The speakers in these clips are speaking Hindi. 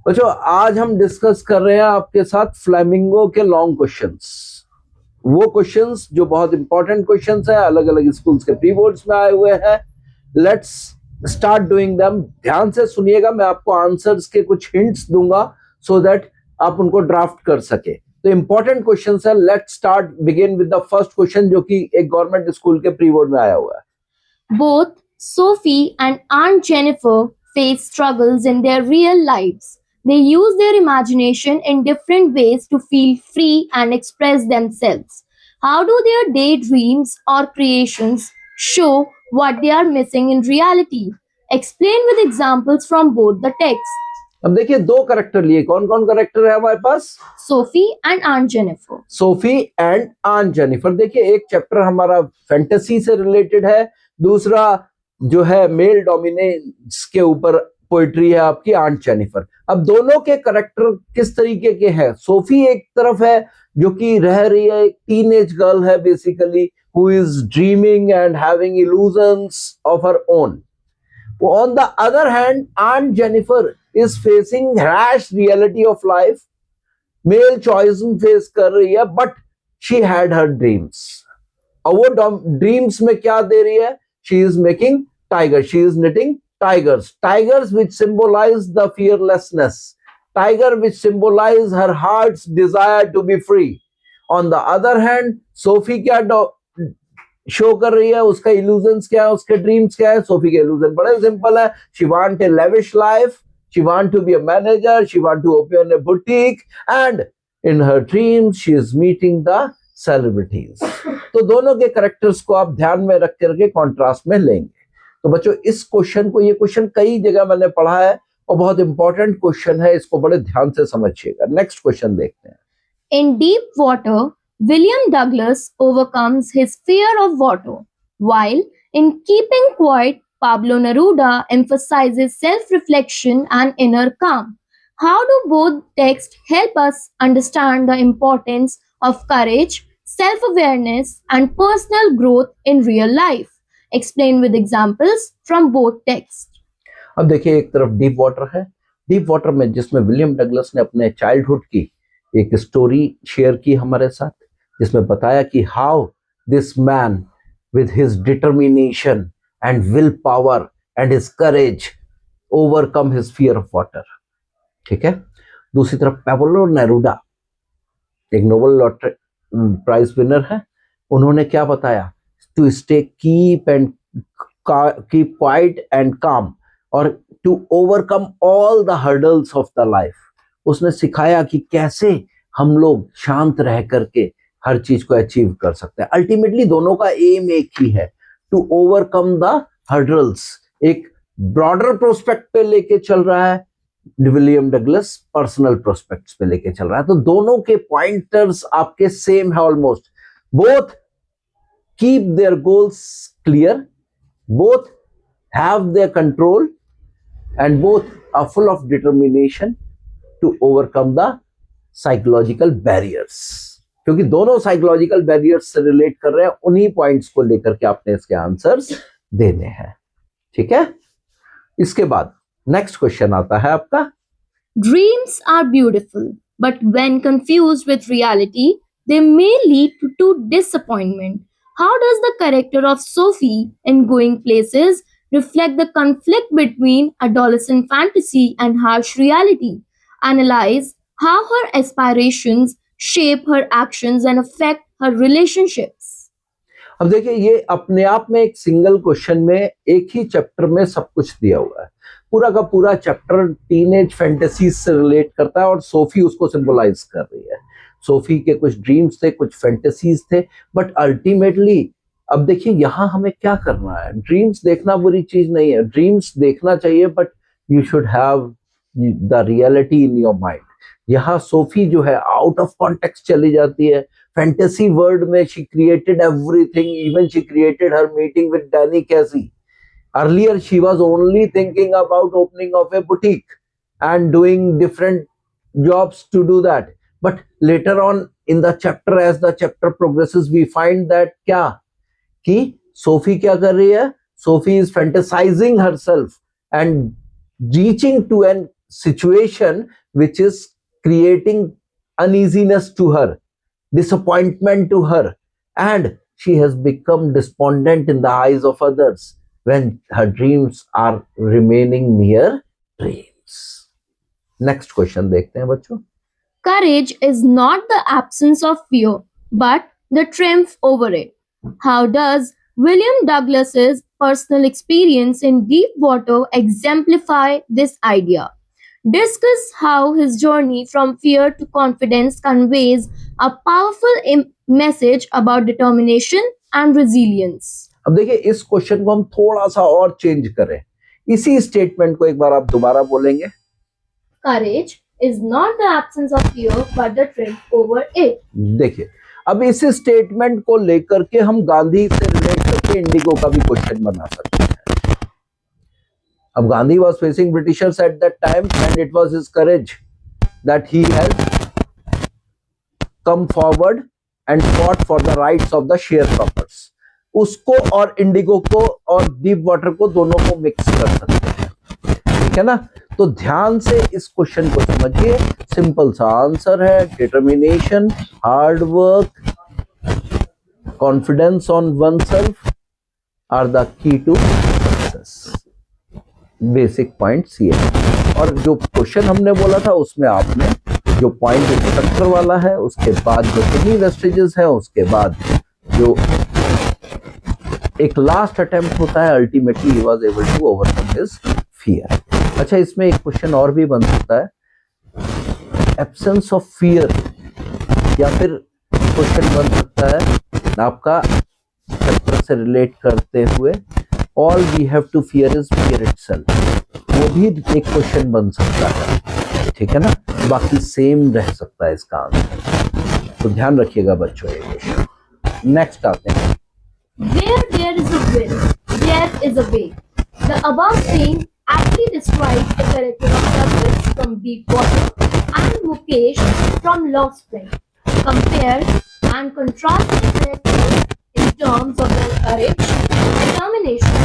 बच्चों आज हम डिस्कस कर रहे हैं आपके साथ फ्लेमिंगो के लॉन्ग क्वेश्चंस। वो क्वेश्चंस जो बहुत इंपॉर्टेंट क्वेश्चंस है, अलग अलग स्कूल्स के प्री बोर्ड्स में आए हुए हैं। Let's start doing them. ध्यान से सुनिएगा, मैं आपको आंसर्स के कुछ हिंट्स दूंगा सो दैट आप उनको ड्राफ्ट कर सके। तो इंपॉर्टेंट क्वेश्चंस है। Let's start begin with the first question जो कि एक गवर्नमेंट स्कूल के प्री बोर्ड में आया हुआ है। Both Sophie and Aunt Jennifer face struggles in their real lives. They use their imagination in different ways to feel free and express themselves. How do their daydreams or creations show what they are missing in reality? Explain with examples from both the texts. अब देखिए दो करेक्टर लिए, कौन कौन करेक्टर है हमारे पास? Sophie and Aunt Jennifer. Sophie and आन जेनिफर। देखिए एक चैप्टर हमारा फैंटेसी से रिलेटेड है, दूसरा जो है मेल डोमिनेंस के ऊपर पोइट्री है आपकी आंट जेनिफर। अब दोनों के करेक्टर किस तरीके के हैं? सोफी एक तरफ है जो कि रह रही है, एक टीनेज गर्ल है basically, who is dreaming and having illusions of her own. On the other hand, Aunt Jennifer is facing harsh reality of life. Male choice face कर रही है, but she had her dreams. और वो ड्रीम्स में क्या दे रही है? She is making tigers. She is knitting tigers. Tigers which symbolize the fearlessness. Tiger which symbolize her heart's desire to be free. On the other hand, Sophie क्या शो कर रही है? उसका इल्यूजन्स क्या है, उसके ड्रीम्स क्या है? सोफी के इल्यूजन बड़े सिंपल है। She want a lavish life, she want to be a manager, she want to open a boutique and in her dreams she is meeting the celebrities. तो दोनों के कैरेक्टर्स को आप ध्यान में रख करके कॉन्ट्रास्ट में लेंगे। तो बच्चों इस क्वेश्चन को, ये क्वेश्चन कई जगह मैंने पढ़ा है और बहुत इंपॉर्टेंट क्वेश्चन है, इसको बड़े ध्यान से समझिएगा। नेक्स्ट क्वेश्चन देखते हैं। In deep water, William Douglas overcomes his fear of water, while in Keeping Quiet, Pablo Neruda emphasizes self-reflection and inner calm. How do both texts help us understand the importance of courage, self-awareness, and personal growth in real life? Explain with examples from both texts. अब देखिए एक तरफ डीप वाटर है, डीप वाटर में जिसमें विलियम डगलस ने अपने चाइल्डहुड की एक स्टोरी शेयर की हमारे साथ, जिसमें बताया कि how this man with his determination and will power and his courage overcome his fear of water. ठीक है। दूसरी तरफ पाब्लो नेरूडा एक नोबेल प्राइज विनर है, उन्होंने क्या बताया? To stay keep quiet and calm और to overcome all the hurdles of the life. उसने सिखाया कि कैसे हम लोग शांत रह करके हर चीज को अचीव कर सकते हैं। अल्टीमेटली दोनों का एम एक ही है, टू ओवरकम द हर्डल्स। एक ब्रॉडर प्रोस्पेक्ट पे लेके चल रहा है विलियम डगलस, पर्सनल प्रोस्पेक्ट्स पे लेके चल रहा है। तो दोनों के पॉइंटर्स आपके सेम है almost. Both keep their goals clear, both have their control and both are full of determination to overcome the psychological barriers। क्योंकि दोनों साइकोलॉजिकल बैरियर्स से रिलेट कर रहे हैं, उन्हीं पॉइंट्स को लेकर के आपने इसके आंसर्स देने हैं। ठीक है। इसके बाद नेक्स्ट क्वेश्चन आता है आपका। Dreams are beautiful, but when confused with reality, they may lead to disappointment. How does the character of Sophie in Going Places reflect the conflict between adolescent fantasy and harsh reality? Analyze how her aspirations shape her actions and affect her relationships. अब देखिए ये अपने आप में एक सिंगल क्वेश्चन में एक ही चैप्टर में सब कुछ दिया हुआ है। पूरा का पूरा चैप्टर टीनेज फैंटेसीज से रिलेट करता है और सोफी उसको सिंबलाइज कर रही है। सोफी के कुछ ड्रीम्स थे, कुछ फैंटेसीज थे, बट अल्टीमेटली अब देखिए यहाँ हमें क्या करना है। ड्रीम्स देखना बुरी चीज नहीं है, ड्रीम्स देखना चाहिए, but you should have the reality in your mind. यहाँ सोफी जो है आउट ऑफ कॉन्टेक्स्ट चली जाती है, फैंटेसी वर्ल्ड में she created everything, even she created her meeting with Danny कैसी। Earlier she was only thinking about opening of a boutique and doing different jobs to do that, but later on in the chapter, as the chapter progresses, we find that क्या कि सोफी क्या कर रही है? Sophie is fantasizing herself and reaching to an situation which is creating uneasiness to her, disappointment to her, and she has become despondent in the eyes of others when her dreams are remaining mere dreams. Next question देखते हैं बच्चों. Courage is not the absence of fear, but the triumph over it. How does William Douglas's personal experience in deep water exemplify this idea? Discuss how his journey from fear to confidence conveys a powerful message about determination and resilience. अब देखिए इस क्वेश्चन को हम थोड़ा सा और चेंज करें. इसी स्टेटमेंट को एक बार आप दोबारा बोलेंगे. Courage is not the absence of fear, but the triumph over it. देखिए अब इस स्टेटमेंट को लेकर के हम गांधी से रिलेट करके इंडिगो का भी क्वेश्चन बना सकते हैं. अब Gandhi was facing Britishers at that time, and it was his courage that he had come forward and fought for the rights of the sharecroppers. उसको और इंडिगो को और डीप वाटर को दोनों को मिक्स कर सकते हैं. ठीक है ना. तो ध्यान से इस क्वेश्चन को समझिए. सिंपल सा आंसर है. Determination, hard work, confidence on oneself are the key to success. Basic points ये है. और जो क्वेश्चन हमने बोला था उसमें आपने जो पॉइंट स्ट्रक्चर वाला है, उसके बाद जो कितनी वेस्टेजेस है, उसके बाद जो एक लास्ट अटेम्प्ट होता है, ultimately he was able to overcome his fear. अच्छा, इसमें एक क्वेश्चन और भी बन सकता है. एब्सेंस ऑफ फियर, या फिर क्वेश्चन बन सकता है आपका चैप्टर से रिलेट करते हुए, all we have to fear is fear itself. वो भी एक क्वेश्चन बन सकता है. ठीक है ना. बाकी सेम रह सकता है इसका आंसर. तो ध्यान रखिएगा बच्चों ये क्वेश्चन. नेक्स्ट आते हैं. Where there is a will, there is a way. The above saying aptly describes the character of Douglas from Deep Water and Mukesh from Lost Spring. Compare and contrast the characters in terms of their courage, determination,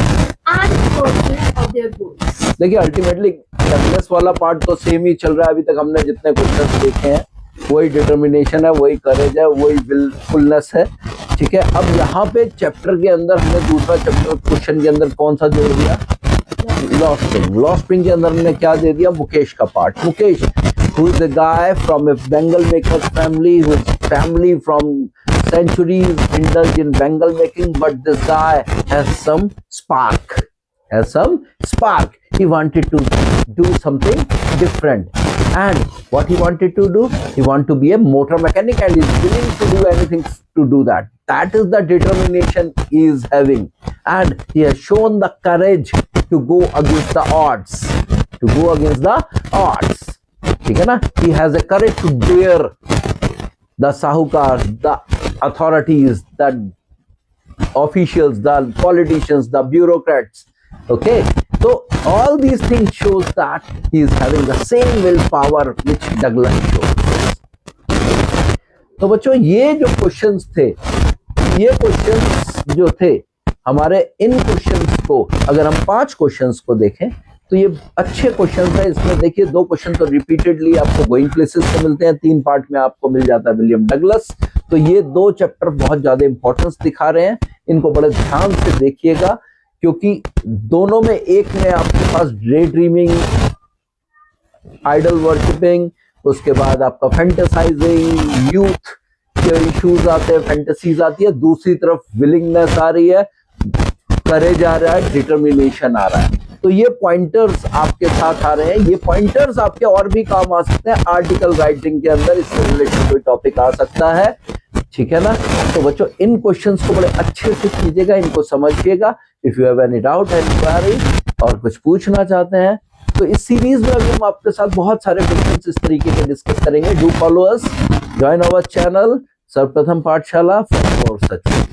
and pursuit of their goals. देखिए अल्टीमेटली डगलस वाला पार्ट तो सेम ही चल रहा है. अभी तक हमने जितने क्वेश्चन देखे हैं वही डिटर्मिनेशन है, वही करेज है, वही विलफुलनेस है. ठीक है. अब यहाँ पे चैप्टर के अंदर हमने दूसरा चैप्टर क्वेश्चन के अंदर कौन सा जोड़ दिया? Lost spring. लॉस्ट स्प्रिंग के अंदर हमने क्या दे दिया? मुकेश का part. Mukesh who is a guy from a Bengal maker's family, whose family from centuries indulged in Bengal making, but this guy has some spark. He wanted to do something different. And what he wanted to do? He wanted to be a motor mechanic, and is willing to do anything to do that. That is the determination he is having. And he has shown the courage to go against the odds. ठीक है ना. He has a courage to dare the sahukars, the authorities, the officials, the politicians, the bureaucrats. Okay. So all these things shows that he is having the same willpower which Douglas shows. तो बच्चों ये जो क्वेश्चंस थे, ये क्वेश्चंस जो थे हमारे, इन क्वेश्चंस को अगर हम 5 क्वेश्चंस को देखें तो ये अच्छे क्वेश्चंस है. इसमें देखिए 2 क्वेश्चन तो रिपीटेडली आपको गोइंग प्लेसेस से मिलते हैं. 3 पार्ट में आपको मिल जाता है विलियम डगलस. तो ये 2 चैप्टर बहुत ज्यादा इंपॉर्टेंस दिखा रहे हैं. इनको बड़े ध्यान से देखिएगा, क्योंकि दोनों में, एक में आपके पास डे ड्रीमिंग, आइडल वर्शिपिंग, उसके बाद आपका फैंटेसाइजिंग, यूथ के इश्यूज आते हैं, फैंटेसीज आती है. दूसरी तरफ विलिंगनेस आ रही है, करेज आ रहा है, डिटर्मिनेशन आ रहा है. तो ये पॉइंटर्स आपके साथ आ रहे हैं. ये पॉइंटर्स आपके और भी काम आ सकते हैं. आर्टिकल राइटिंग के अंदर इससे रिलेटेड कोई टॉपिक आ सकता है. ठीक है ना. तो बच्चों इन क्वेश्चंस को बड़े अच्छे से कीजिएगा, इनको समझिएगा. If you have any doubt and query और कुछ पूछना चाहते हैं तो इस सीरीज में अभी हम आपके साथ बहुत सारे क्वेश्चंस इस तरीके के डिस्कस करेंगे. Do follow us, join our channel Sarvapratham Pathshala for such.